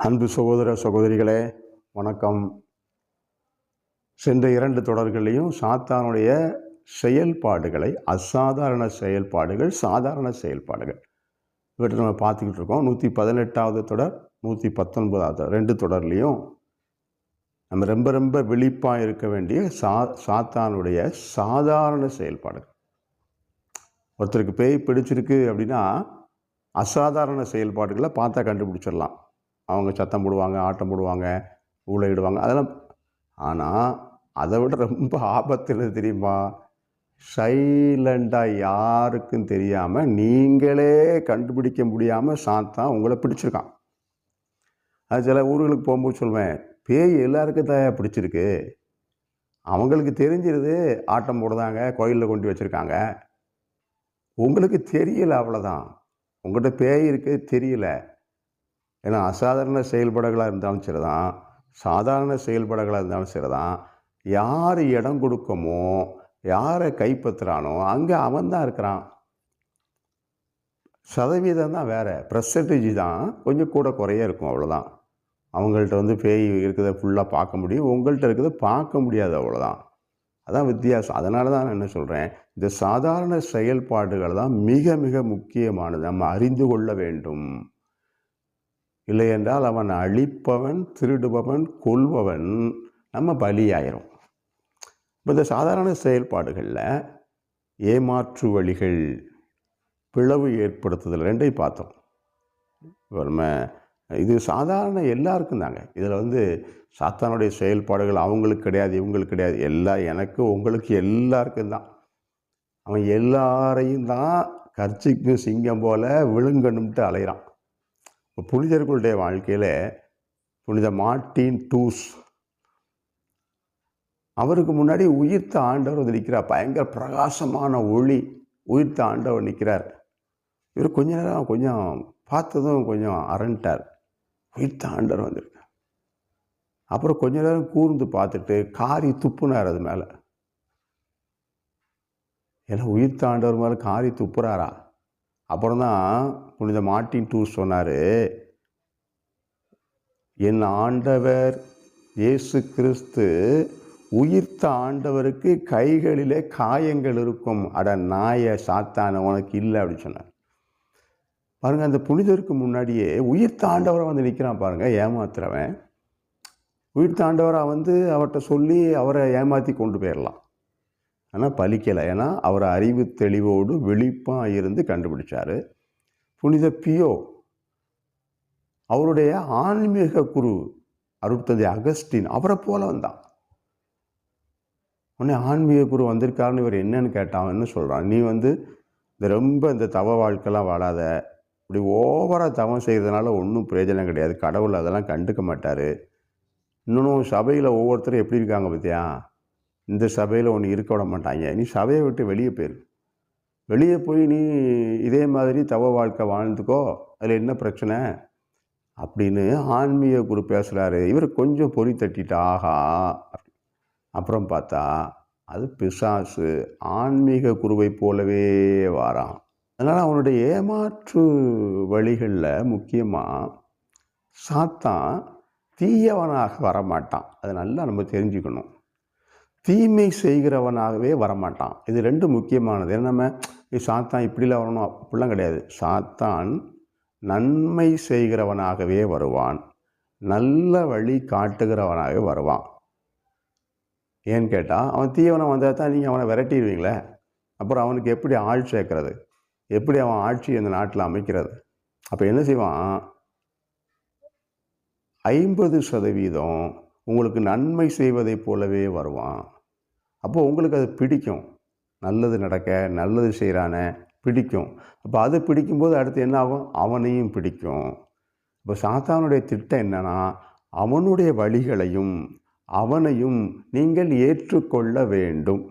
அன்பு சகோதர சகோதரிகளே வணக்கம். சென்ற 2 தொடர்களையும் சாத்தானுடைய செயல்பாடுகளை, அசாதாரண செயல்பாடுகள், சாதாரண செயல்பாடுகள் இவற்றை நம்ம பார்த்துக்கிட்டு இருக்கோம். 118வது தொடர், 119வது 2 தொடர்லையும் நம்ம ரொம்ப ரொம்ப விழிப்பாக இருக்க வேண்டிய சாத்தானுடைய சாதாரண செயல்பாடுகள். ஒருத்தருக்கு பேய் பிடிச்சிருக்கு அப்படின்னா அசாதாரண செயல்பாடுகளை பார்த்தா கண்டுபிடிச்சிடலாம். அவங்க சத்தம் போடுவாங்க, ஆட்டம் போடுவாங்க, ஊழையிடுவாங்க, அதெல்லாம். ஆனால் அதை விட ரொம்ப ஆபத்து என்ன தெரியுமா? சைலண்டாக யாருக்கும் தெரியாமல், நீங்களே கண்டுபிடிக்க முடியாமல் சாத்தான் உங்களை பிடிச்சிருக்கான். அது சில ஊர்களுக்கு போகும்போது சொல்வேன், பேய் எல்லாருக்கும் தான் பிடிச்சிருக்கு. அவங்களுக்கு தெரிஞ்சிருது ஆட்டம் போடுதாங்க, கோயிலில் கொண்டு வச்சுருக்காங்க. உங்களுக்கு தெரியல, அவ்வளோதான். உங்கள்கிட்ட பேய் இருக்குது தெரியல. ஏன்னா அசாதாரண செயல்பாடுகளாக இருந்தாலும் சரிதான், சாதாரண செயல்பாடுகளாக இருந்தாலும் சரிதான், யார் இடம் கொடுக்கமோ, யாரை கைப்பற்றுறானோ அங்கே அவன் தான் இருக்கிறான். சதவீதம் தான் வேறு, பெர்சன்டேஜ் தான் கொஞ்சம் கூட குறைய இருக்கும், அவ்வளோதான். அவங்கள்ட்ட பேய் இருக்கிறத ஃபுல்லாக பார்க்க முடியும், உங்கள்கிட்ட இருக்கிறத பார்க்க முடியாது, அவ்வளோதான். அதான் வித்தியாசம். அதனால தான் நான் என்ன சொல்கிறேன், இந்த சாதாரண செயல்பாடுகள் தான் மிக மிக முக்கியமானது, நம்ம அறிந்து கொள்ள வேண்டும். இல்லை என்றால் அவன் அழிப்பவன், திருடுபவன், கொல்பவன், நம்ம பலியாயிரும். இப்போ இந்த சாதாரண செயல்பாடுகளில் ஏமாற்று வழிகள், பிளவு ஏற்படுத்துதல் 2ஐயும் பார்த்தோம். நம்ம இது சாதாரண எல்லாருக்கும் தாங்க. இதில் சாத்தானுடைய செயல்பாடுகள் அவங்களுக்கு கிடையாது, இவங்களுக்கு கிடையாது, எனக்கு உங்களுக்கு எல்லாருக்கும் தான். அவன் எல்லாரையும் தான் கர்ச்சிக்கும் சிங்கம் போல் விழுங்கணும்ட்டு அலைகிறான். புனிதர்களுடைய வாழ்க்கையில் புனித மார்ட்டின் டூஸ், அவருக்கு முன்னாடி உயிர்த்த ஆண்டவர் நிற்கிறார். பயங்கர பிரகாசமான ஒளி, உயிர்த்த ஆண்டவர் நிற்கிறார். இவர் கொஞ்ச நேரம் கொஞ்சம் பார்த்ததும் கொஞ்சம் அரண்டார். உயிர்த்த ஆண்டவர் வந்திருக்கார். அப்புறம் கொஞ்ச நேரம் கூர்ந்து பார்த்துட்டு காரி துப்புனார் அது மேலே. ஏன்னா உயிர்த்த ஆண்டவர் மேலே காரி துப்புறாரா? அப்புறம் தான் புனித மார்ட்டின் டூஸ் சொன்னார், என் ஆண்டவர் இயேசு கிறிஸ்து உயிர்த்த ஆண்டவருக்கு கைகளிலே காயங்கள் இருக்கும், அட நாய சாத்தான உனக்கு இல்லை அப்படின்னு சொன்னார். பாருங்கள், அந்த புனிதருக்கு முன்னாடியே உயிர்த்த ஆண்டவரை நிற்கிறான் பாருங்கள், ஏமாத்துறவன். உயிர்த்த ஆண்டவராக அவர்கிட்ட சொல்லி அவரை ஏமாற்றி கொண்டு போயிடலாம். ஆனால் பலிக்கலை. ஏன்னா அவரை அறிவு தெளிவோடு விழிப்பாக இருந்து கண்டுபிடிச்சார். புனித பியோ, அவருடைய ஆன்மீக குரு அருட்தந்தை அகஸ்டின், அவரை போல வந்தான். உடனே ஆன்மீக குரு வந்திருக்காருன்னு இவர் என்னன்னு கேட்டான். என்ன சொல்கிறான், நீ இந்த தவ வாழ்க்கைலாம் வாழாத, இப்படி ஓவராக தவம் செய்கிறதுனால ஒன்றும் பிரயோஜனம் கிடையாது, கடவுள் அதெல்லாம் கண்டுக்க மாட்டார். இன்னொன்று சபையில் ஒவ்வொருத்தரும் எப்படி இருக்காங்க பார்த்தியா, இந்த சபையில் ஒன்று இருக்க விட மாட்டாங்க, நீ சபையை விட்டு வெளியே போயிரு, வெளியே போய் நீ இதே மாதிரி தவ வாழ்க்கை வாழ்ந்துக்கோ, அதில் என்ன பிரச்சனை அப்படின்னு ஆன்மீக குரு பேசுகிறாரு. இவர் கொஞ்சம் பொறி தட்டிட்டு ஆஹா. அப்புறம் பார்த்தா அது பிசாசு ஆன்மீக குருவை போலவே வாரான். அதனால் அவனுடைய ஏமாற்று வழிகளில் முக்கியமாக சாத்தான் தீயவனாக வரமாட்டான். அதை நல்லா நம்ம தெரிஞ்சுக்கணும். தீமை செய்கிறவனாகவே வரமாட்டான். இது 2 முக்கியமானது. ஏன்னா நம்ம சாத்தான் இப்படிலாம் வரணும் அப்படிலாம் கிடையாது. சாத்தான் நன்மை செய்கிறவனாகவே வருவான், நல்ல வழி காட்டுகிறவனாகவே வருவான். ஏன்னு கேட்டால், அவன் தீயவனை வந்தால் தான் நீங்கள் அவனை விரட்டிடுவீங்களே. அப்புறம் அவனுக்கு எப்படி ஆள் சேர்க்கறது, எப்படி அவன் ஆட்சி அந்த நாட்டில் அமைக்கிறது? அப்போ என்ன செய்வான், 50% உங்களுக்கு நன்மை செய்வதை போலவே வருவான். அப்போது உங்களுக்கு அது பிடிக்கும், நல்லது நடக்க, நல்லது செய்கிறானே பிடிக்கும். அப்போ அது பிடிக்கும்போது அடுத்து என்ன ஆகும், அவனையும் பிடிக்கும். இப்போ சாத்தானுடைய திட்டம் என்னன்னா, அவனுடைய வழிகளையும் அவனையும் நீங்கள் ஏற்றுக்கொள்ள வேண்டும்.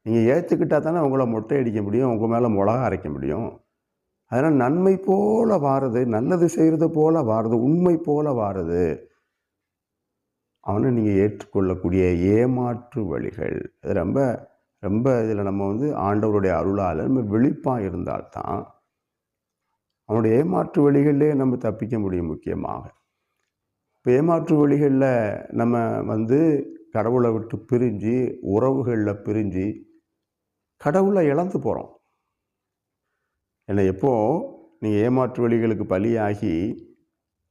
நீங்கள் ஏற்றுக்கிட்டால் தானே உங்களை மொட்டை அடிக்க முடியும், உங்கள் மேலே மிளகா அரைக்க முடியும். அதனால் நன்மை போல வாருது, நல்லது செய்கிறது போல வாருது, உண்மை போல வாருது, அவனை நீங்கள் ஏற்றுக்கொள்ளக்கூடிய ஏமாற்று வழிகள். அது ரொம்ப ரொம்ப இதில் நம்ம ஆண்டவருடைய அருளால் நம்ம விழிப்பாக இருந்தால்தான் அவனுடைய ஏமாற்று வழிகளிலே நம்ம தப்பிக்க முடியும். முக்கியமாக இப்போ ஏமாற்று வழிகளில் நம்ம வந்து கடவுளை விட்டு பிரிஞ்சு, உறவுகளில் பிரிஞ்சு கடவுளை இழந்து போகிறோம். ஏன்னா எப்போ நீங்கள் ஏமாற்று வழிகளுக்கு பலியாகி,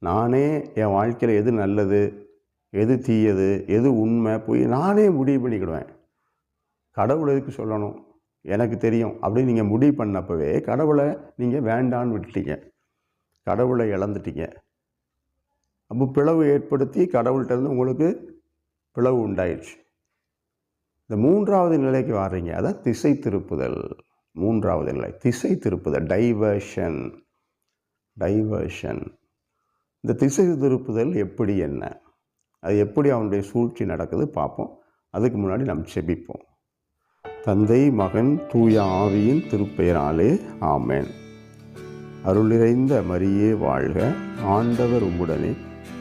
நானே என் வாழ்க்கையில் எது நல்லது, எது தீயது, எது உண்மை போய் நானே முடிவு பண்ணிக்கிடுவேன். கடவுள் எதுக்கு சொல்லணும், எனக்கு தெரியும் அப்படின்னு நீங்கள் முடிவு பண்ணப்பவே கடவுளை நீங்கள் வேண்டான்னு விட்டுட்டீங்க, கடவுளை இழந்துட்டீங்க. அப்போ பிளவு ஏற்படுத்தி கடவுள்கிட்ட இருந்து உங்களுக்கு பிளவு உண்டாயிடுச்சு. இந்த 3வது நிலைக்கு வர்றீங்க, அதான் திசை திருப்புதல். 3வது நிலை திசை திருப்புதல், டைவர்ஷன். இந்த திசை திருப்புதல் எப்படி, என்ன, அது எப்படி அவனுடைய சூழ்ச்சி நடக்குது பார்ப்போம். அதுக்கு முன்னாடி நம்ம செபிப்போம். தந்தை, மகன், தூய ஆவியின் திருப்பெயராலே ஆமென். அருள் நிறைந்த மரியே வாழ்க, ஆண்டவர் உம்முடனே,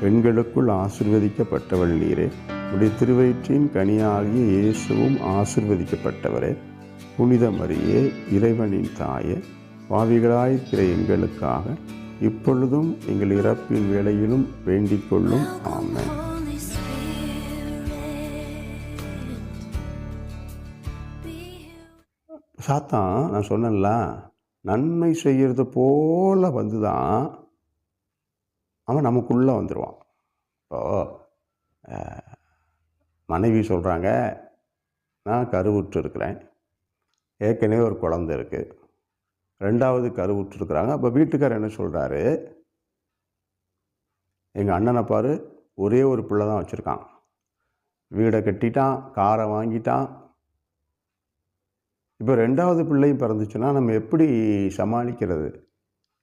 பெண்களுக்குள் ஆசீர்வதிக்கப்பட்டவள் நீரே, உடைய திருவயிற்றின் கனியாகிய இயேசுவும் ஆசீர்வதிக்கப்பட்டவரே. புனித மரியே, இறைவனின் தாயே, பாவிகளாயிருக்கிற எங்களுக்காக இப்பொழுதும் எங்கள் இறப்பின் வேளையிலும் வேண்டிக் கொள்ளும். ஆமென். சாத்தான், நான் சொன்னேன்ல, நன்மை செய்கிறது போல வந்து தான் அவன் நமக்குள்ளே வந்துடுவான். இப்போது மனைவி சொல்கிறாங்க, நான் கருவுற்று இருக்கிறேன், ஏற்கனவே ஒரு குழந்தை இருக்குது, 2வது கருவுற்றுருக்குறாங்க. அப்போ வீட்டுக்காரர் என்ன சொல்கிறாரு, எங்கள் அண்ணனை பாரு, ஒரே ஒரு பிள்ளை தான் வச்சுருக்கான், வீடை கட்டிட்டான், காரை வாங்கிட்டான், இப்போ 2வது பிள்ளையும் பிறந்துச்சுன்னா நம்ம எப்படி சமாளிக்கிறது?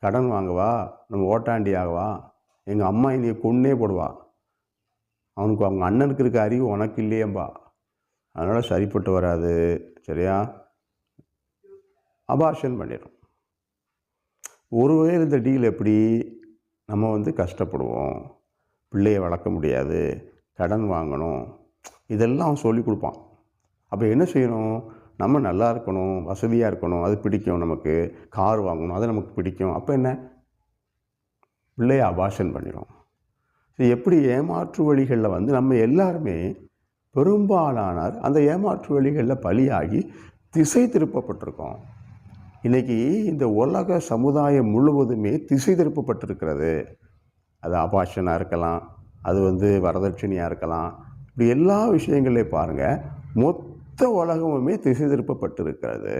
கடன் வாங்கவா, நம்ம ஓட்டாண்டி ஆகவா, எங்கள் அம்மா என்னைய கொன்னே போடுவா, அவனுக்கு அவங்க அண்ணனுக்கு இருக்க அறிவு உனக்கு இல்லையேம்பா, அதனால் சரிப்பட்டு வராது, சரியா, அபார்ஷன் பண்ணிடும். ஒருவேளை இந்த டீல் எப்படி, நம்ம வந்து கஷ்டப்படுவோம், பிள்ளையை வளர்க்க முடியாது, கடன் வாங்கணும், இதெல்லாம் அவன் சொல்லி கொடுப்பான். அப்போ என்ன செய்யணும், நம்ம நல்லா இருக்கணும், வசதியாக இருக்கணும், அது பிடிக்கும், நமக்கு கார் வாங்கணும், அது நமக்கு பிடிக்கும். அப்போ என்ன, பிள்ளையை அபார்ஷன் பண்ணிடும். இது எப்படி ஏமாற்று வழிகளில் வந்து நம்ம எல்லாருமே பெரும்பாலானார் அந்த ஏமாற்று வழிகளில் பலியாகி திசை திருப்பப்பட்டிருக்கோம். இன்றைக்கி இந்த உலக சமுதாயம் முழுவதுமே திசை திருப்பப்பட்டிருக்கிறது. அது அபார்ஷனாக இருக்கலாம், அது வந்து வரதட்சணையாக இருக்கலாம், இப்படி எல்லா விஷயங்களையும் பாருங்கள், மொத்த உலகமுமே திசை திருப்பப்பட்டிருக்கிறது.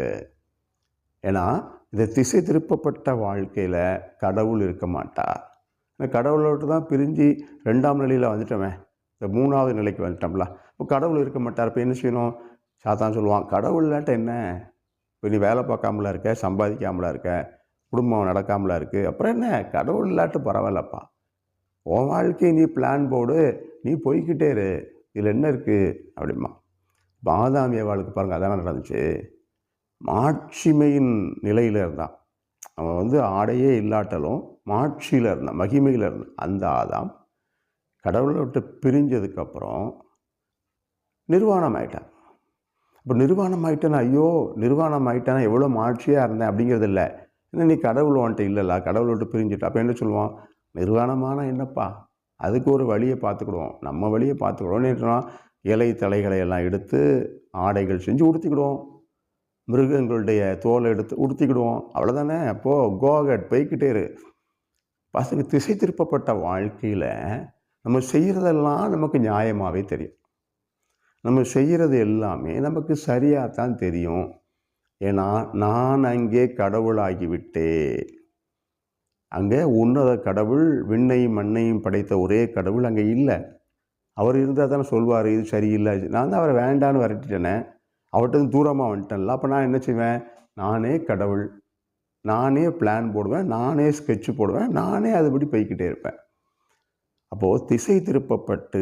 ஏன்னா இந்த திசை திருப்பப்பட்ட வாழ்க்கையில் கடவுள் இருக்க மாட்டார். கடவுளோட்டு தான் பிரிஞ்சு 2ஆம் நிலையில் வந்துட்டோமே, இந்த 3வது நிலைக்கு வந்துட்டோம்ல, இப்போ கடவுள் இருக்க மாட்டார். இப்போ என்ன செய்யணும், சாத்தான் சொல்லுவான், கடவுள் இல்லாட்ட என்ன, இப்போ நீ வேலை பார்க்காமலா இருக்க, சம்பாதிக்காமலா இருக்க, குடும்பம் நடக்காமலா இருக்குது, அப்புறம் என்ன, கடவுள் இல்லாட்டு பரவாயில்லப்பா, உன் வாழ்க்கையை நீ பிளான் போடு, நீ போய்கிட்டே இரு, இதில் என்ன இருக்குது அப்படிமா. ஆதாம் ஏவாளுக்கு பாருங்கள், அதான நடந்துச்சு. மாட்சிமையின் நிலையில் இருந்தான், அவன் வந்து ஆடையே இல்லாட்டலும் மாட்சியில் இருந்தான், மகிமையில் இருந்தான். அந்த ஆதாம் கடவுளை விட்டு பிரிஞ்சதுக்கப்புறம் நிர்வாணம் ஆகிட்டான். இப்போ நிர்வாணம் ஆகிட்டேன்னா, ஐயோ நிர்வாணம் ஆகிட்டேன்னா எவ்வளோ மாட்சியாக இருந்தேன் அப்படிங்கிறது இல்லை. ஏன்னா நீ கடவுள் வந்துட்டு இல்லைல்ல, கடவுளை விட்டு பிரிஞ்சுட்டு. அப்போ என்ன சொல்லுவான், நிர்வாணமான என்னப்பா, அதுக்கு ஒரு வழியை பார்த்துக்கிடுவோம், நம்ம வழியை பார்த்துக்கிடுவோம்னு இலை தலைகளை எல்லாம் எடுத்து ஆடைகள் செஞ்சு உடுத்திக்கிடுவோம், மிருகங்களுடைய தோலை எடுத்து உடுத்திக்கிடுவோம், அவ்வளோதானே. அப்போது கோகட் போய்கிட்டே இரு. பசங்க திசை திருப்பப்பட்ட வாழ்க்கையில் நம்ம செய்கிறதெல்லாம் நமக்கு நியாயமாகவே தெரியும், நம்ம செய்கிறது எல்லாமே நமக்கு சரியாக தான் தெரியும். ஏன்னா நான் அங்கே கடவுளாகிவிட்டே, அங்கே உன்னத கடவுள், விண்ணையும் மண்ணையும் படைத்த ஒரே கடவுள் அங்கே இல்லை. அவர் இருந்தால் தானே சொல்வார் இது சரியில்லை. நான் தான் அவரை வேண்டான்னு விரட்டிட்டேனே, அவர்கிட்ட தூரமாக வந்துட்டேன்ல. அப்போ நான் என்ன செய்வேன், நானே கடவுள், நானே பிளான் போடுவேன், நானே ஸ்கெட்சு போடுவேன், நானே அதுபடி போய்கிட்டே இருப்பேன். அப்போது திசை திருப்பப்பட்டு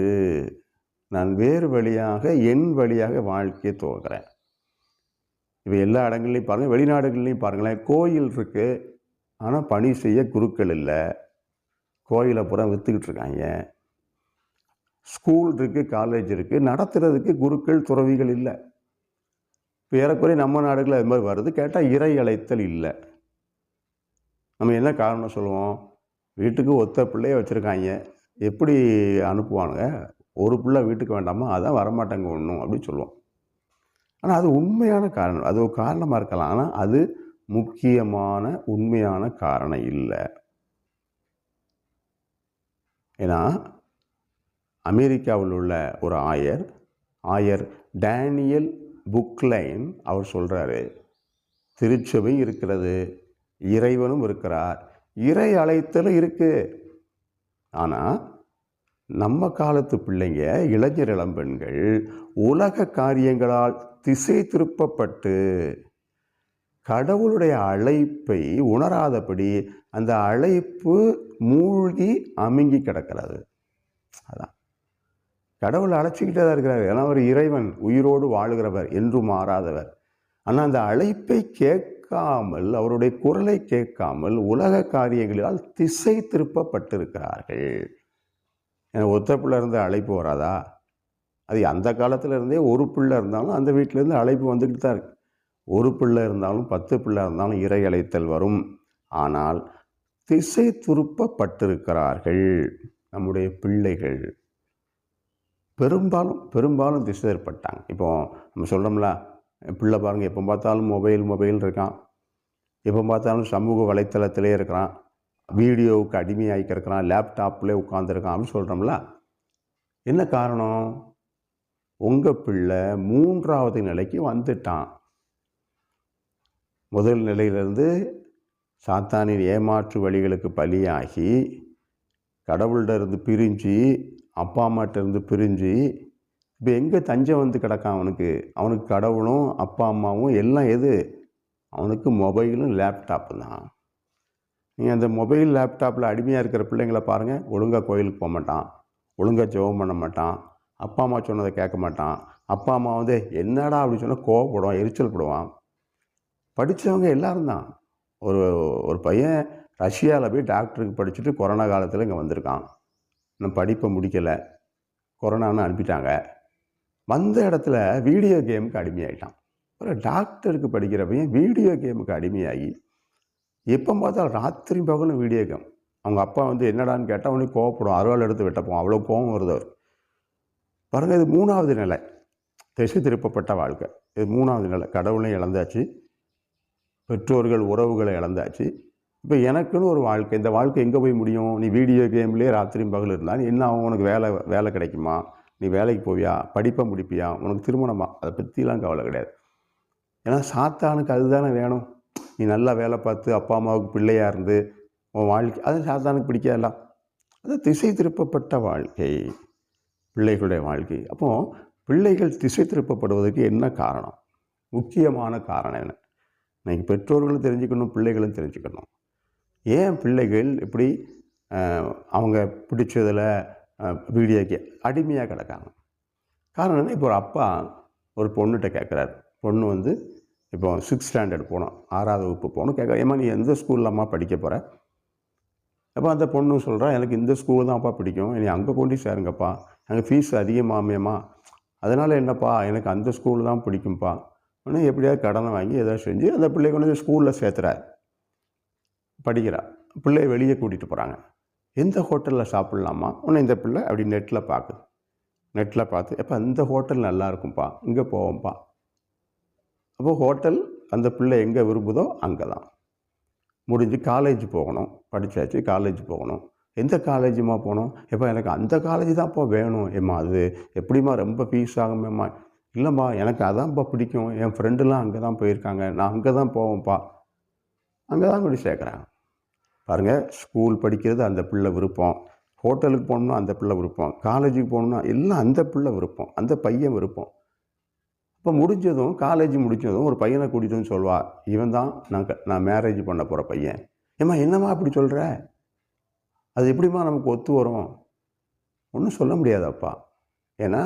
நான் வேறு வழியாக, என் வழியாக வாழ்க்கையை துவக்கிறேன். இப்போ எல்லா இடங்கள்லையும் பாருங்கள், வெளிநாடுகள்லையும் பாருங்களேன், கோயில் இருக்குது, ஆனால் பணி செய்ய குருக்கள் இல்லை, கோயிலை பூரா விற்றுக்கிட்டு இருக்காங்க. ஸ்கூல் இருக்குது, காலேஜ் இருக்குது, நடத்துகிறதுக்கு குருக்கள் துறவிகள் இல்லை. இப்போ ஏறக்குறைய நம்ம நாடுகளில் அது மாதிரி வருது. கேட்டால் இறை அழைத்தல் இல்லை. நம்ம என்ன காரணம் சொல்லுவோம், வீட்டுக்கு ஒத்த பிள்ளைய வச்சுருக்காங்க, எப்படி அனுப்புவானுங்க? ஒரு பிள்ளை வீட்டுக்கு வேண்டாமா? அதான் வரமாட்டாங்க ஒன்றும் அப்படின்னு சொல்லுவோம். ஆனால் அது உண்மையான காரணம். அது ஒரு காரணமாக இருக்கலாம். ஆனால் அது முக்கியமான உண்மையான காரணம் இல்லை. ஏன்னா அமெரிக்காவில் உள்ள ஒரு ஆயர் டேனியல் புக்லைன் அவர் சொல்கிறாரு, திருச்சபை இருக்கிறது, இறைவனும் இருக்கிறார், இறை அழைத்தலும் இருக்கு. ஆனால் நம்ம காலத்து பிள்ளைங்க, இளைஞர் இளம்பெண்கள் உலக காரியங்களால் திசை திருப்பப்பட்டு கடவுளுடைய அழைப்பை உணராதபடி அந்த அழைப்பு மூழ்கி அமுங்கி கிடக்கிறது. அதான் கடவுள் அழைச்சிக்கிட்டே தான் இருக்கிறார். ஏன்னா அவர் இறைவன், உயிரோடு வாழுகிறவர், என்றும் மாறாதவர். ஆனால் அந்த அழைப்பை கேட்காமல், அவருடைய குரலை கேட்காமல் உலக காரியங்களால் திசை திருப்பப்பட்டிருக்கிறார்கள். ஏன்னா ஒத்த பிள்ளை இருந்து அழைப்பு வராதா? அது அந்த காலத்தில் இருந்தே ஒரு பிள்ளை இருந்தாலும் அந்த வீட்டிலேருந்து அழைப்பு வந்துக்கிட்டு தான் இருக்கு. ஒரு பிள்ளை இருந்தாலும் 10 பிள்ளை இருந்தாலும் இறை அழைத்தல் வரும். ஆனால் திசை திருப்பப்பட்டிருக்கிறார்கள் நம்முடைய பிள்ளைகள். பெரும்பாலும் திசை ஏற்பட்டாங்க. இப்போ நம்ம சொல்கிறோம்ல, பிள்ளை பாருங்கள் எப்போ பார்த்தாலும் மொபைல் இருக்கான், எப்போ பார்த்தாலும் சமூக வலைத்தளத்திலே இருக்கிறான், வீடியோவுக்கு அடிமையாகி இருக்கிறான், லேப்டாப்லேயே உட்காந்துருக்கான் அப்படின்னு சொல்கிறோம்ல. என்ன காரணம்? உங்கள் பிள்ளை 3வது நிலைக்கு வந்துட்டான். முதல் நிலையிலிருந்து சாத்தானின் ஏமாற்று வழிகளுக்கு பலியாகி, கடவுள்கிட்ட இருந்து பிரிஞ்சு, அப்பா அம்மாட்ட இருந்து பிரிஞ்சு, இப்போ எங்கே தஞ்சம் வந்து கிடக்கான் அவனுக்கு கடவுளும் அப்பா அம்மாவும் எல்லாம் எது? அவனுக்கு மொபைலும் லேப்டாப்பு தான். நீங்கள் அந்த மொபைல் லேப்டாப்பில் அடிமையாக இருக்கிற பிள்ளைங்களை பாருங்கள். ஒழுங்காக கோயிலுக்கு போக மாட்டான், ஒழுங்காக ஜெபம் பண்ண மாட்டான், அப்பா அம்மா சொன்னதை கேட்க மாட்டான். அப்பா அம்மா வந்து என்னடா அப்படின்னு சொன்னால் கோவப்படுவான், எரிச்சல் படுவான். படித்தவங்க எல்லாரும் தான். ஒரு பையன் ரஷ்யாவில் போய் டாக்டருக்கு படிச்சுட்டு கொரோனா காலத்தில் இங்கே வந்திருக்கான். இன்னும் படிப்பை முடிக்கலை, கொரோனான்னு அனுப்பிட்டாங்க. வந்த இடத்துல வீடியோ கேமுக்கு அடிமையாகிட்டான். ஒரு டாக்டருக்கு படிக்கிற பையன் வீடியோ கேமுக்கு அடிமையாகி எப்போ பார்த்தாலும் ராத்திரி பகலும் வீடியோ கேம். அவங்க அப்பா வந்து என்னடான்னு கேட்டால் அவனுக்கு கோவப்படும், அறுவாள் எடுத்து வெட்டப்போம், அவ்வளோ கோவம் வருது அவர். பாருங்கள், இது 3வது நிலை, திசை திருப்பப்பட்ட வாழ்க்கை. இது 3வது நிலை. கடவுளையும் இழந்தாச்சு, பெற்றோர்கள் உறவுகளை இழந்தாச்சு. இப்போ எனக்குன்னு ஒரு வாழ்க்கை. இந்த வாழ்க்கை எங்கே போய் முடியும்? நீ வீடியோ கேம்லேயே ராத்திரியும் பகல் இருந்தால் என்ன ஆகும்? உனக்கு வேலை கிடைக்குமா? நீ வேலைக்கு போவியா? படிப்பை முடிப்பியா? உனக்கு திருமணமா? அதை பற்றிலாம் கவலை கிடையாது. ஏன்னா சாத்தானுக்கு அதுதானே வேணும். நீ நல்லா வேலை பார்த்து அப்பா அம்மாவுக்கு பிள்ளையாக இருந்து உன் வாழ்க்கை, அது சாத்தானுக்கு பிடிக்காதல்ல. அது திசை திருப்பப்பட்ட வாழ்க்கை, பிள்ளைகளுடைய வாழ்க்கை. அப்போது பிள்ளைகள் திசை திருப்பப்படுவதற்கு என்ன காரணம்? முக்கியமான காரணம் என்ன? இன்னைக்கு பெற்றோர்களும் தெரிஞ்சுக்கணும், பிள்ளைகளும் தெரிஞ்சுக்கணும். ஏன் பிள்ளைகள் இப்படி அவங்க பிடிச்சதில் வீடியோ கேம் அடிமையாக கிடக்காங்க? காரணம் என்ன? இப்போ ஒரு அப்பா ஒரு பொண்ணுகிட்ட கேட்குறாரு. பொண்ணு வந்து இப்போ 6th ஸ்டாண்டர்ட் போனோம், 6வது வகுப்பு போகணும். கேட்குறேன், ஏம்மா நீ எந்த ஸ்கூலில் அம்மா படிக்க போகிற? அப்போ அந்த பொண்ணு சொல்கிறா, எனக்கு இந்த ஸ்கூல் தான்ப்பா பிடிக்கும், நீ அங்கே கொண்டு சேருங்கப்பா, அங்கே ஃபீஸ் அதிகமாமேம்மா, அதனால் என்னப்பா எனக்கு அந்த ஸ்கூல் தான் பிடிக்கும்ப்பா. இன்னும் எப்படியாவது கடனை வாங்கி ஏதாவது செஞ்சு அந்த பிள்ளை கொண்டு ஸ்கூலில் சேர்த்துறாரு. படிக்கிறா. பிள்ளையை வெளியே கூட்டிகிட்டு போகிறாங்க. எந்த ஹோட்டலில் சாப்பிட்லாமா? உன்னை இந்த பிள்ளை அப்படி நெட்டில் பார்த்து எப்போ இந்த ஹோட்டல் நல்லா இருக்கும்ப்பா, இங்கே போவோம்ப்பா. அப்போது ஹோட்டல் அந்த பிள்ளை எங்கே விரும்புதோ அங்கே தான். முடிஞ்சு காலேஜ் போகணும், படித்தாச்சு, காலேஜ் போகணும். எந்த காலேஜுமா போகணும்? எப்போ எனக்கு அந்த காலேஜ் தான்ப்பா வேணும். ஏம்மா அது எப்படிம்மா ரொம்ப ஃபீஸ் ஆகுமேம்மா? இல்லைம்மா எனக்கு அதான்ப்பா பிடிக்கும், என் ஃப்ரெண்டுலாம் அங்கே தான் போயிருக்காங்க, நான் அங்கே தான் போவேன்ப்பா. அங்கே தான் கொண்டு சேர்க்குறேன். பாருங்கள், ஸ்கூல் படிக்கிறது அந்த பிள்ளை விருப்பம், ஹோட்டலுக்கு போகணுன்னா அந்த பிள்ளை விருப்பம், காலேஜுக்கு போகணுன்னா எல்லாம் அந்த பிள்ளை விருப்பம், அந்த பையன் விருப்பம். இப்போ முடிஞ்சதும், காலேஜ் முடித்ததும் ஒரு பையனை கூட்டிகிட்டு வந்து சொல்வா, இவன் தான் நான் மேரேஜ் பண்ண போகிற பையன். ஏம்மா என்னம்மா அப்படி சொல்கிற? அது எப்படிம்மா நமக்கு ஒத்து வரும்? ஒன்றும் சொல்ல முடியாதப்பா. ஏன்னா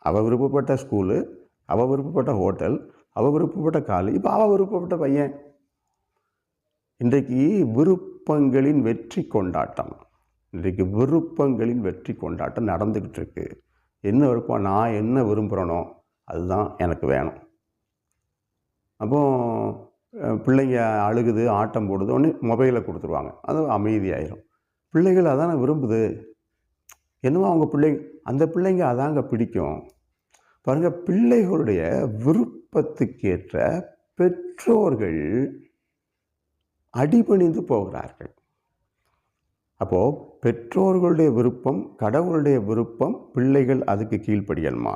அவள் விருப்பப்பட்ட ஸ்கூலு, அவள் விருப்பப்பட்ட ஹோட்டல், அவள் விருப்பப்பட்ட காலேஜ், இப்போ அவள் விருப்பப்பட்ட பையன். இன்றைக்கு விருப்பங்களின் வெற்றி கொண்டாட்டம் நடந்துக்கிட்டு இருக்கு. என்ன விருப்பம்? நான் என்ன விரும்புகிறேனோ அதுதான் எனக்கு வேணும். அப்போது பிள்ளைங்க அழுகுது, ஆட்டம் போடுது, உடனே மொபைலை கொடுத்துருவாங்க, அது அமைதியாயிரும். பிள்ளைகள் அதானே விரும்புது. என்னமோ அவங்க அந்த பிள்ளைங்க அதாங்க பிடிக்கும். பாருங்கள், பிள்ளைகளுடைய விருப்பத்துக்கேற்ற பெற்றோர்கள் அடிபணிந்து போகிறார்கள். அப்போது பெற்றோர்களுடைய விருப்பம், கடவுளுடைய விருப்பம், பிள்ளைகள் அதுக்கு கீழ்ப்படியணுமா?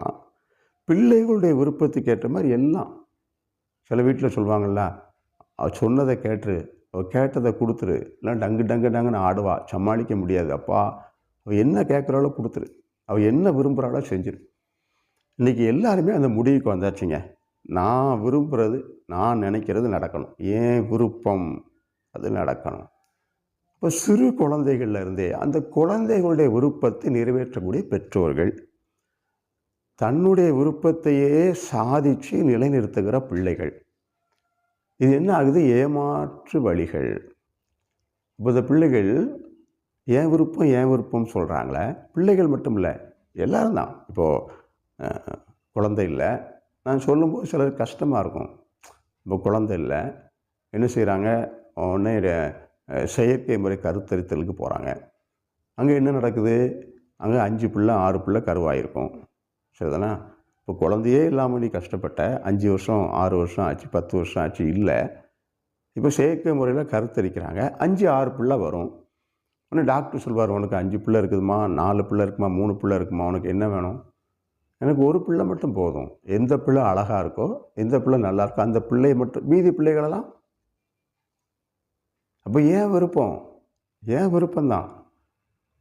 பிள்ளைகளுடைய விருப்பத்துக்கு ஏற்ற மாதிரி எல்லாம். சில வீட்டில் சொல்லுவாங்கள்ல, அவள் சொன்னதை கேட்டுரு, அவள் கேட்டதை கொடுத்துரு, இல்லை டங்கு டங்கு டங்குன்னு ஆடுவா, சமாளிக்க முடியாது. அப்பா அவள் என்ன கேட்குறாளோ கொடுத்துரு, அவள் என்ன விரும்புகிறாளோ செஞ்சிரு. இன்றைக்கி எல்லாருமே அந்த முடிவுக்கு வந்தாச்சுங்க. நான் விரும்புகிறது, நான் நினைக்கிறது நடக்கணும், ஏன் விருப்பம் அது நடக்கணும். இப்போ சிறு குழந்தைகள்ல இருந்தே அந்த குழந்தைகளுடைய விருப்பத்தை நிறைவேற்றக்கூடிய பெற்றோர்கள், தன்னுடைய விருப்பத்தையே சாதித்து நிலைநிறுத்துகிற பிள்ளைகள், இது என்ன ஆகுது? ஏமாற்று வழிகள். இப்போ இந்த பிள்ளைகள் ஏன் விருப்பம் சொல்கிறாங்களே, பிள்ளைகள் மட்டும் இல்லை, எல்லோரும் தான். இப்போது குழந்தை இல்லை, நான் சொல்லும்போது சிலர் கஷ்டமாக இருக்கும். இப்போ குழந்தை இல்லை, என்ன செய்கிறாங்க? உடனே செயற்கை முறை கருத்தரித்தலுக்கு போகிறாங்க. அங்கே என்ன நடக்குது? அங்கே 5 பிள்ளை 6 பிள்ளை கருவாயிருக்கும். சரிதானா? இப்போ குழந்தையே இல்லாமல் நீ கஷ்டப்பட்ட, 5 வருஷம் 6 வருஷம் ஆச்சு, 10 வருஷம் ஆச்சு, இல்லை. இப்போ செயற்கை முறையில் கருத்தரிக்கிறாங்க, 5 6 பிள்ளை வரும். உடனே டாக்டர் சொல்வார், உனக்கு 5 பிள்ளை இருக்குதுமா, 4 பிள்ளை இருக்குமா, 3 பிள்ளை இருக்குமா, உனக்கு என்ன வேணும்? எனக்கு ஒரு பிள்ளை மட்டும் போதும். எந்த பிள்ளை அழகாக இருக்கோ, எந்த பிள்ளை நல்லா இருக்கோ அந்த பிள்ளையை மட்டும், மீதி பிள்ளைகளெல்லாம். அப்போ ஏன் விருப்பம்தான்.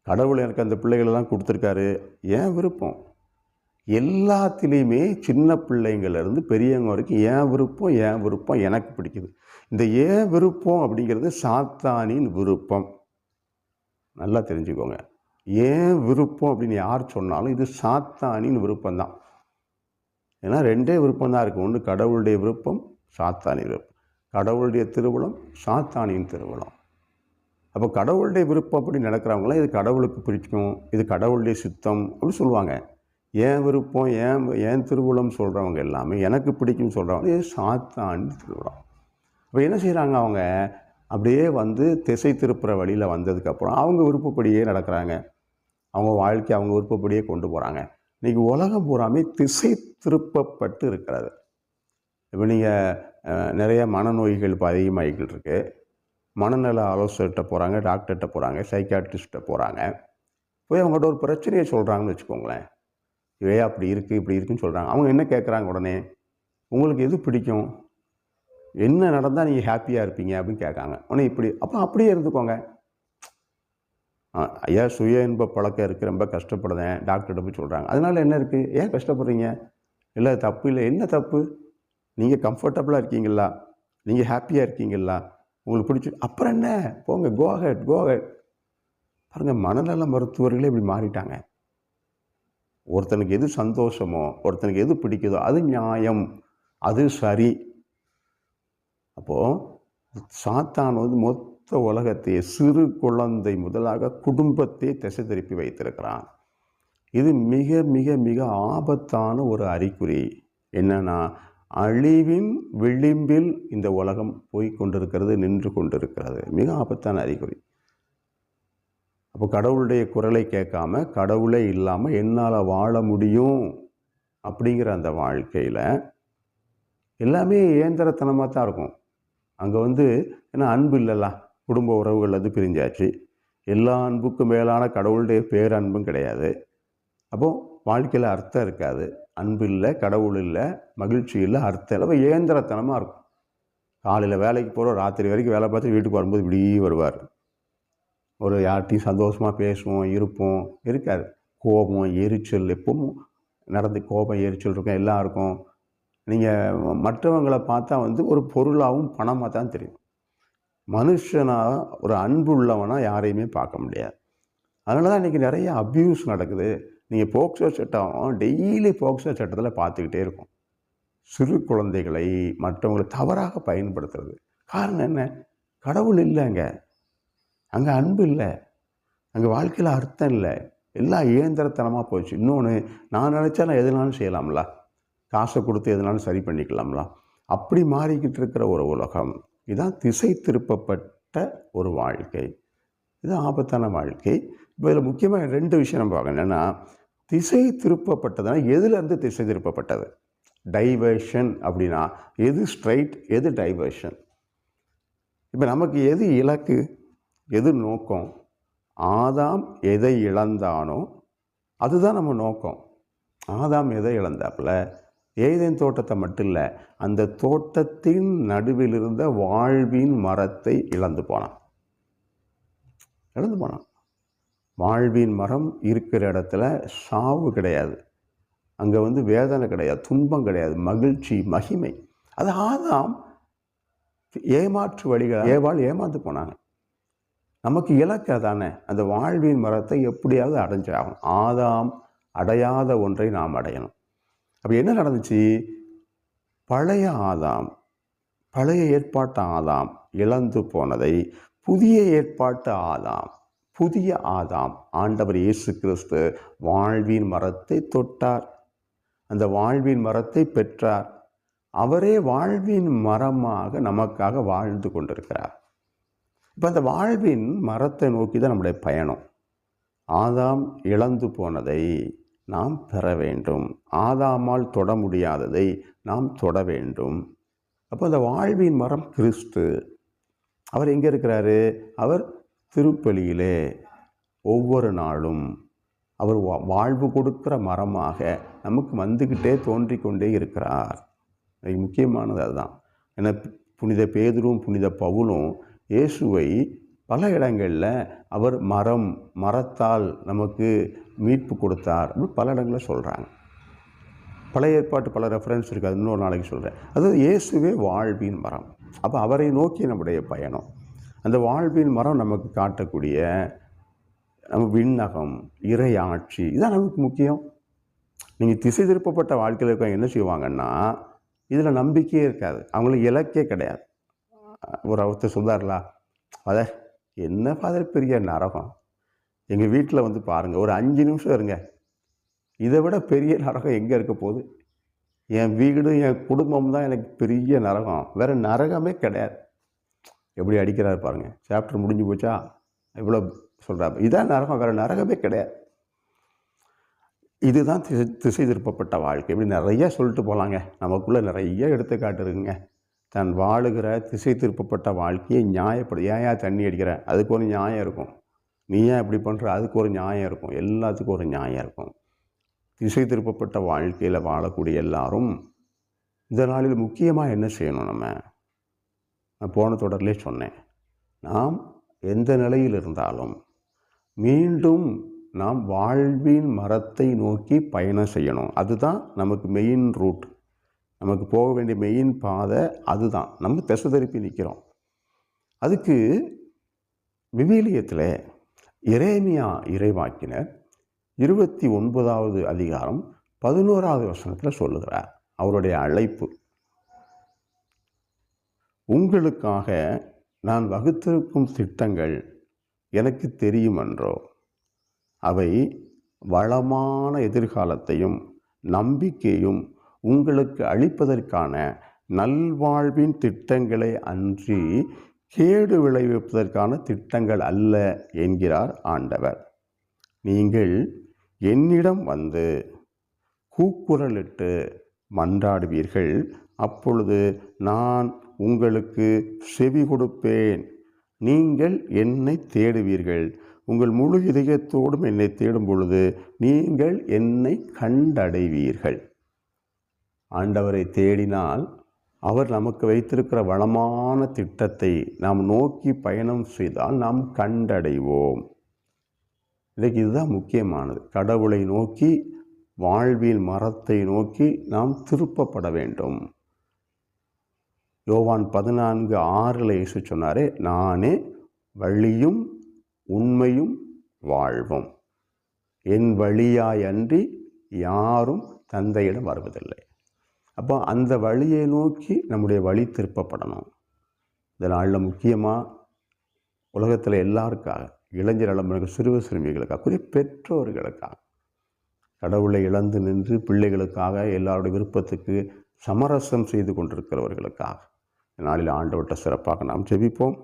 கடவுள் எனக்கு அந்த பிள்ளைகளெல்லாம் கொடுத்துருக்காரு, ஏன் விருப்பம். எல்லாத்துலேயுமே சின்ன பிள்ளைங்கள்லேருந்து பெரியவங்க வரைக்கும் ஏன் விருப்பம் எனக்கு பிடிக்குது. இந்த ஏன் விருப்பம் அப்படிங்கிறது சாத்தானின் விருப்பம். நல்லா தெரிஞ்சுக்கோங்க. ஏன் விருப்பம் அப்படின்னு யார் சொன்னாலும் இது சாத்தானின் விருப்பம்தான். ஏன்னா 2 விருப்பம் தான் இருக்குது. ஒன்று கடவுளுடைய விருப்பம், சாத்தானின் விருப்பம். கடவுளுடைய திருவுளம், சாத்தானின் திருவுளம். அப்போ கடவுளுடைய விருப்பம் அப்படி நடக்கிறவங்களாம் இது கடவுளுக்கு பிடிக்கும், இது கடவுளுடைய சித்தம் அப்படின்னு சொல்லுவாங்க. ஏன் விருப்பம், ஏன் திருவுளம் சொல்கிறவங்க எல்லாமே எனக்கு பிடிக்கும்னு சொல்கிறவங்க இது சாத்தானின் திருவுளம். அப்போ என்ன செய்கிறாங்க? அவங்க அப்படியே திசை திருப்புற வழியில் வந்ததுக்கப்புறம் அவங்க விருப்பப்படியே நடக்கிறாங்க. அவங்க வாழ்க்கை அவங்க விருப்பப்படியே கொண்டு போகிறாங்க. இன்றைக்கி உலகம் பூராமே திசை திருப்பப்பட்டு இருக்கிறது. இப்போ நீங்கள் நிறைய மனநோய்கள் இப்போ அதிகமாகிக்கிட்டு இருக்கு. மனநல ஆலோசகர்கிட்ட போகிறாங்க, டாக்டர்கிட்ட போகிறாங்க, சைக்காட்ரிஸ்ட்டை போகிறாங்க. போய் அவங்கள்ட்ட ஒரு பிரச்சனையை சொல்கிறாங்கன்னு வச்சுக்கோங்களேன். அப்படி இருக்குது இப்படி இருக்குன்னு சொல்கிறாங்க. அவங்க என்ன கேட்குறாங்க? உடனே உங்களுக்கு எது பிடிக்கும், என்ன நடந்தால் நீங்கள் ஹாப்பியாக இருப்பீங்க அப்படின்னு கேட்காங்க. உடனே இப்படி, அப்போ அப்படியே இருந்துக்கோங்க. ஐயா சுய இன்ப பழக்கம் இருக்குது, ரொம்ப கஷ்டப்படுதேன், டாக்டர்கிட்ட போய் சொல்கிறாங்க. அதனால் என்ன இருக்குது, ஏன் கஷ்டப்படுறீங்க? இல்லை தப்பு இல்லை. என்ன தப்பு? நீங்கள் கம்ஃபர்டபுளாக இருக்கீங்களா, நீங்கள் ஹாப்பியாக இருக்கீங்களா, உங்களுக்கு பிடிச்சி, அப்புறம் என்ன, போங்க, கோஹெட். பாருங்கள், மனநல மருத்துவர்களே இப்படி மாறிட்டாங்க. ஒருத்தனுக்கு எது சந்தோஷமோ, ஒருத்தனுக்கு எது பிடிக்குதோ அது நியாயம், அது சரி. அப்போது சாத்தான் மொத்த உலகத்தையே, சிறு குழந்தை முதலாக குடும்பத்தை திசை திருப்பி வைத்திருக்கிறான். இது மிக மிக மிக ஆபத்தான ஒரு அறிகுறி. என்னன்னா, அழிவின் விளிம்பில் இந்த உலகம் போய்கொண்டிருக்கிறது, நின்று கொண்டிருக்கிறது. மிக ஆபத்தான அறிகுறி. அப்போ கடவுளுடைய குரலை கேட்காம, கடவுளே இல்லாமல் என்னால் வாழ முடியும் அப்படிங்கிற அந்த வாழ்க்கையில் எல்லாமே இயந்திரத்தனமாக தான் இருக்கும். அங்கே ஏன்னா அன்பு இல்லைல்ல, குடும்ப உறவுகள் அது பிரிஞ்சாச்சு. எல்லா அன்புக்கும் மேலான கடவுளுடைய பேரன்பும் கிடையாது. அப்போது வாழ்க்கையில் அர்த்தம் இருக்காது. அன்பு இல்லை, கடவுள் இல்லை, மகிழ்ச்சி இல்லை, அர்த்தம் இல்லை. இயந்திரத்தனமாக இருக்கும். காலையில் வேலைக்கு போகிறோம், ராத்திரி வரைக்கும் வேலை பார்த்து வீட்டுக்கு வரும்போது இப்படி வருவார். ஒரு யார்ட்டையும் சந்தோஷமாக பேசுவோம், இருப்போம், இருக்காது. கோபம், எரிச்சல், எப்பவும் கோபம், எரிச்சல் இருக்கும், எல்லாம் இருக்கும். நீங்கள் மற்றவங்களை பார்த்தா ஒரு பொருளாகவும் பணமாக தான் தெரியும். மனுஷனாக ஒரு அன்பு உள்ளவனாக யாரையுமே பார்க்க முடியாது. அதனால தான் இன்றைக்கி நிறைய அப்யூஸ் நடக்குது. நீங்கள் போக்சோ சட்டம், டெய்லி போக்சோ சட்டத்தில் பார்த்துக்கிட்டே இருக்கும். சிறு குழந்தைகளை மற்றவங்களை தவறாக பயன்படுத்துறது. காரணம் என்ன? கடவுள் இல்லைங்க, அங்கே அன்பு இல்லை, அங்கே வாழ்க்கையில் அர்த்தம் இல்லை, எல்லாம் இயந்திரத்தனமாக போச்சு. இன்னொன்று, நான் நினச்சா நான் எதுனாலும் செய்யலாம்ல, காசை கொடுத்து எதுனாலும் சரி பண்ணிக்கலாம்ல, அப்படி மாறிக்கிட்டு இருக்கிற ஒரு உலகம். இதுதான் திசை திருப்பப்பட்ட ஒரு வாழ்க்கை. இது ஆபத்தான வாழ்க்கை. இப்போ இதில் முக்கியமாக 2 விஷயம் நம்ம பார்க்கணும். என்னென்னா, திசை திருப்பப்பட்டதுன்னா எதுலேருந்து திசை திருப்பப்பட்டது? டைவர்ஷன் அப்படின்னா எது ஸ்ட்ரைட், எது டைவர்ஷன்? இப்போ நமக்கு எது இலக்கு, எது நோக்கம்? ஆதாம் எதை இழந்தானோ அதுதான் நம்ம நோக்கம். ஆதாம் எதை இழந்தாப்புல? ஏதேன் தோட்டத்தை மட்டும் இல்லை, அந்த தோட்டத்தின் நடுவில் இருந்த வாழ்வின் மரத்தை இழந்து போனான். வாழ்வின் மரம் இருக்கிற இடத்துல சாவு கிடையாது, அங்கே வேதனை கிடையாது, துன்பம் கிடையாது, மகிழ்ச்சி, மகிமை. அது ஆதாம் ஏமாற்று வழிகள், ஏவாள் ஏமாந்து போனாங்க. நமக்கு இலக்கு தானே, அந்த வாழ்வின் மரத்தை எப்படியாவது அடைஞ்சாகும். ஆதாம் அடையாத ஒன்றை நாம் அடையணும். அப்போ என்ன நடந்துச்சு? பழைய ஆதாம், பழைய ஏற்பாட்டு ஆதாம் இழந்து போனதை புதிய ஏற்பாட்டு ஆதாம், புதிய ஆதாம் ஆண்டவர் இயேசு கிறிஸ்து வாழ்வின் மரத்தை தொட்டார், அந்த வாழ்வின் மரத்தை பெற்றார். அவரே வாழ்வின் மரமாக நமக்காக வாழ்ந்து கொண்டிருக்கிறார். இப்போ அந்த வாழ்வின் மரத்தை நோக்கி தான் நம்முடைய பயணம். ஆதாம் இழந்து போனதை நாம் பெற வேண்டும், ஆதாமால் தொட முடியாததை நாம் தொட வேண்டும். அப்போ அந்த வாழ்வின் மரம் கிறிஸ்து. அவர் எங்கே இருக்கிறாரு? அவர் திருப்பலியிலே ஒவ்வொரு நாளும் அவர் வாழ்வு கொடுக்கிற மரமாக நமக்கு வந்துக்கிட்டே தோன்றிக்கொண்டே இருக்கிறார். அது முக்கியமானது அதுதான். ஏன்னா புனித பேதுரும் புனித பவுலும் இயேசுவை பல இடங்களில் அவர் மரத்தால் நமக்கு மீட்பு கொடுத்தார் அப்படின்னு பல இடங்களில் சொல்கிறாங்க. பழைய ஏற்பாட்டு பல ரெஃபரன்ஸ் இருக்குது, அது இன்னொரு நாளைக்கு சொல்கிறேன். அதாவது இயேசுவே வாழ்வின் மரம். அப்போ அவரை நோக்கி நம்முடைய பயணம். அந்த வாழ்வின் மரம் நமக்கு காட்டக்கூடிய நம்ம விண்ணகம், இறை ஆட்சி, இதான் நமக்கு முக்கியம். நீங்கள் திசை திருப்பப்பட்ட வாழ்க்கையில் இருக்கவங்க என்ன செய்வாங்கன்னா, இதில் நம்பிக்கையே இருக்காது, அவங்களுக்கு இலக்கே கிடையாது. ஒருத்தர் சொல்கிறார்களா, அதை என்ன ஃபாதர் பெரிய நரகம், எங்கள் வீட்டில் பாருங்கள், ஒரு 5 நிமிஷம் இருங்க, இதை விட பெரிய நரகம் எங்கே இருக்க போகுது? என் வீடு, என் குடும்பம் தான் எனக்கு பெரிய நரகம், வேறு நரகமே கிடையாது. எப்படி அடிக்கிறார் பாருங்கள். சாப்டர் முடிஞ்சு போச்சா, இவ்வளோ சொல்கிறார். இதான் நரகம், வேறு நரகமே கிடையாது. இதுதான் திசை திருப்பப்பட்ட வாழ்க்கை. இப்படி நிறைய சொல்லிட்டு போகலாங்க, நமக்குள்ளே நிறைய எடுத்துக்காட்டு இருக்குங்க. தான் வாழுகிற திசை திருப்பப்பட்ட வாழ்க்கையை நியாயப்படும். ஏன் தண்ணி அடிக்கிற, அதுக்கு ஒரு நியாயம் இருக்கும். நீ ஏன் இப்படி பண்ணுற, அதுக்கு ஒரு நியாயம் இருக்கும். எல்லாத்துக்கும் ஒரு நியாயம் இருக்கும். திசை திருப்பப்பட்ட வாழ்க்கையில் வாழக்கூடிய எல்லாரும் இந்த நாளில் முக்கியமாக என்ன செய்யணும்? நான் போன தொடர்லேயே சொன்னேன், நாம் எந்த நிலையில் இருந்தாலும் மீண்டும் நாம் வாழ்வின் மரத்தை நோக்கி பயணம் செய்யணும். அதுதான் நமக்கு மெயின் ரூட், நமக்கு போக வேண்டிய மெயின் பாதை அதுதான். நம்ம திசை திருப்பி நிற்கிறோம். அதுக்கு விவிலியத்தில் எரேமியா இறைவாக்கினர் 29வது அதிகாரம் 11வது வசனத்தில் சொல்லுகிறார். அவருடைய அழைப்பு, உங்களுக்காக நான் வகுத்திருக்கும் திட்டங்கள் எனக்கு தெரியுமென்றோ, அவை வளமான எதிர்காலத்தையும் நம்பிக்கையும் உங்களுக்கு அளிப்பதற்கான நல்வாழ்வின் திட்டங்களை அன்றி கேடு விளைவிப்பதற்கான திட்டங்கள் அல்ல என்கிறார் ஆண்டவர். நீங்கள் என்னிடம் வந்து கூக்குரலிட்டு மன்றாடுவீர்கள், அப்பொழுது நான் உங்களுக்கு செவி கொடுப்பேன். நீங்கள் என்னை தேடுவீர்கள், உங்கள் முழு இதயத்தோடும் என்னை தேடும் பொழுது நீங்கள் என்னை கண்டடைவீர்கள். ஆண்டவரை தேடினால் அவர் நமக்கு வைத்திருக்கிற வளமான திட்டத்தை நாம் நோக்கி பயணம் செய்தால் நாம் கண்டடைவோம். இன்றைக்கு இதுதான் முக்கியமானது. கடவுளை நோக்கி, வாழ்வின் மரத்தை நோக்கி நாம் திருப்பப்பட வேண்டும். யோவான் 14:6 இயேசு சொன்னாரே, நானே வழியும் உண்மையும் வாழ்வும், என் வழியாய் அன்றி யாரும் தந்தையிடம் வருவதில்லை. அப்போ அந்த வழியை நோக்கி நம்முடைய வழி திருப்பப்படணும். இந்த நாளில் முக்கியமாக உலகத்தில் எல்லாருக்காக, இளைஞர் இளம்பெண்கள், சிறுவ சிறுமிகளுக்காக, குறிப்பாக பெற்றோர்களுக்காக, கடவுளை இழந்து நின்று பிள்ளைகளுக்காக, எல்லாருடைய விருப்பத்துக்கு சமரசம் செய்து கொண்டிருக்கிறவர்களுக்காக இந்த நாளில் ஆண்டவர்கிட்ட சிறப்பாக நாம் ஜெபிப்போம்.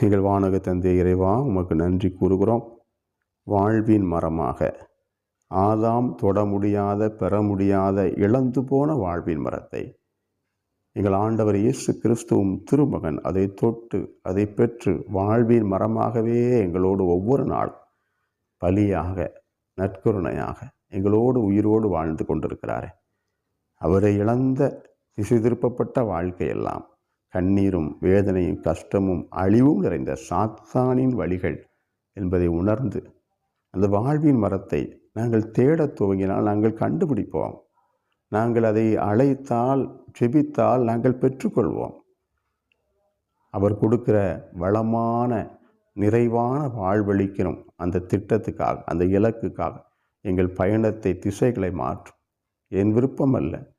எங்கள் வானக தந்தை இறைவா, உமக்கு நன்றி கூறுகிறோம். வாழ்வின் மரமாக ஆதாம் தொட முடியாத, பெற முடியாத, இழந்து போன வாழ்வின் மரத்தை எங்கள் ஆண்டவர் இயேசு கிறிஸ்துவும் திருமகன் அதை தொட்டு அதை பெற்று வாழ்வின் மரமாகவே எங்களோடு ஒவ்வொரு நாளும் பலியாக, நற்கருணையாக எங்களோடு உயிரோடு வாழ்ந்து கொண்டிருக்கிறாரே, அவரை இழந்த திசை திருப்பப்பட்ட வாழ்க்கையெல்லாம் கண்ணீரும் வேதனையும் கஷ்டமும் அழிவும் நிறைந்த சாத்தானின் வழிகள் என்பதை உணர்ந்து அந்த வாழ்வின் மரத்தை நாங்கள் தேடத் துவங்கினால் நாங்கள் கண்டுபிடிப்போம். நாங்கள் அதை அழைத்தால், செபித்தால் நாங்கள் பெற்றுக்கொள்வோம். அவர் கொடுக்கிற வளமான நிறைவான வாழ்வளிக்கணும் அந்த திட்டத்துக்காக, அந்த இலக்குக்காக எங்கள் பயணத்தை, திசைகளை மாற்றும். என் விருப்பம் அல்ல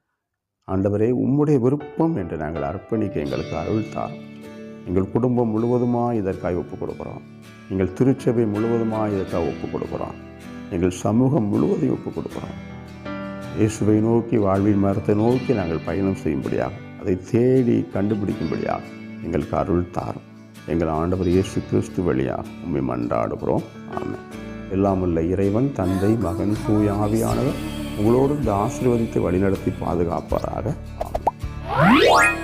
ஆண்டவரே, உம்முடைய விருப்பம் என்று நாங்கள் அர்ப்பணிக்க எங்களுக்கு அருள்தார். எங்கள் குடும்பம் முழுவதுமாக இதற்காக ஒப்புக் கொடுக்குறோம். எங்கள் திருச்சபை முழுவதுமாக இதற்காக ஒப்புக் கொடுக்குறோம். எங்கள் சமூகம் முழுவதையும் ஒப்புக் கொடுக்குறோம். இயேசுவை நோக்கி, வாழ்வின் மரத்தை நோக்கி நாங்கள் பயணம் செய்யும்படியாக, அதை தேடி கண்டுபிடிக்கும்படியாக எங்களுக்கு அருள் தாரும். எங்கள் ஆண்டவர் இயேசு கிறிஸ்து வழியாக உம்மை மன்றாடுகிறோம். ஆமென். எல்லாம் உள்ள இறைவன், தந்தை, மகன், தூய ஆவியானவர் உங்களோடு இந்த ஆசீர்வதித்து வழிநடத்தி பாதுகாப்பாராக. ஆமென்.